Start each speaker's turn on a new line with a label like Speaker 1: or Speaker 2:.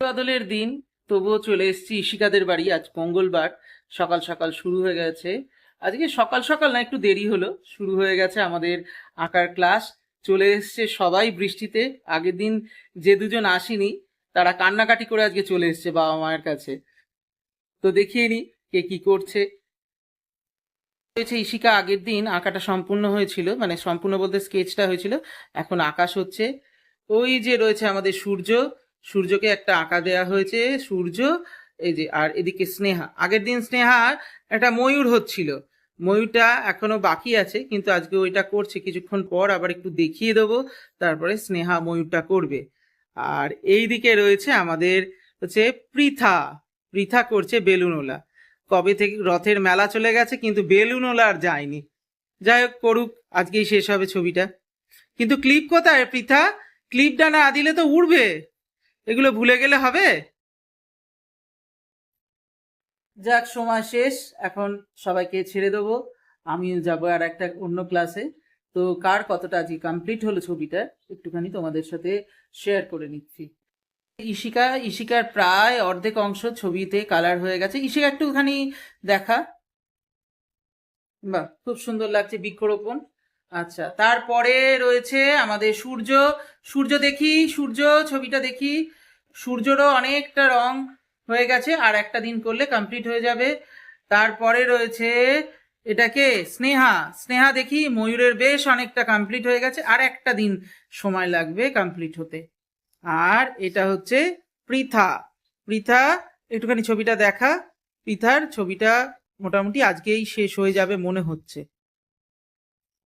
Speaker 1: বাদলের দিন, তবুও চলে এসেছি ইশিকাদের বাড়ি। আজ মঙ্গলবার, সকাল সকাল শুরু হয়ে গেছে। আজকে সকাল সকাল না, একটু দেরি হলো, শুরু হয়ে গেছে আমাদের আঁকার ক্লাস। চলে এসছে সবাই বৃষ্টিতে। আগের দিন যে দুজন আসেনি তারা কান্নাকাটি করে আজকে চলে এসছে বাবা মায়ের কাছে। তো দেখিয়ে নি কে কি করছে। হয়েছে ইশিকা, আগের দিন আঁকাটা সম্পূর্ণ হয়েছিল, মানে সম্পূর্ণ বলতে স্কেচটা হয়েছিল। এখন আকাশ হচ্ছে। ওই যে রয়েছে আমাদের সূর্য, সূর্যকে একটা আঁকা দেয়া হয়েছে, সূর্য। এই যে, আর এদিকে স্নেহা। আগের দিন স্নেহার একটা ময়ূর হচ্ছিল, ময়ূরটা এখনো বাকি আছে, কিন্তু আজকে ওইটা করছে। কিছুক্ষণ পর আবার একটু দেখিয়ে দেবো, তারপরে স্নেহা ময়ূরটা করবে। আর এই দিকে রয়েছে আমাদের হচ্ছে পৃথা। পৃথা করছে বেলুনওয়ালা। কবে থেকে রথের মেলা চলে গেছে, কিন্তু বেলুনওয়ালা আর যায়নি। যাই হোক, করুক, আজকেই শেষ হবে ছবিটা। কিন্তু ক্লিপ কোথায় পৃথা? ক্লিপটা না দিলে তো উড়বে, এগুলো ভুলে গেলে হবে? যাক, সময় শেষ, এখন সবাইকে ছেড়ে দেবো। আমিও যাবো আর একটা অন্য ক্লাসে। তো কার কতটা আজকে কমপ্লিট হলো ছবিটা, একটুখানি তোমাদের সাথে শেয়ার করে নিচ্ছি। ইশিকার প্রায় অর্ধেক অংশ ছবিতে কালার হয়ে গেছে। ইশিকা একটুখানি দেখা। বাহ, খুব সুন্দর লাগছে বৃক্ষরোপণ। আচ্ছা, তারপরে রয়েছে আমাদের সূর্য। সূর্য দেখি, সূর্য ছবিটা দেখি। সূর্যরও অনেকটা রং হয়ে গেছে, আর একটা দিন করলে কমপ্লিট হয়ে যাবে। তারপরে রয়েছে এটাকে স্নেহা। স্নেহা দেখি, ময়ূরের বেশ অনেকটা কমপ্লিট হয়ে গেছে, আর একটা দিন সময় লাগবে কমপ্লিট হতে। আর এটা হচ্ছে পৃথা। পৃথা, একটুখানি ছবিটা দেখা। পৃথার ছবিটা মোটামুটি আজকেই শেষ হয়ে যাবে মনে হচ্ছে।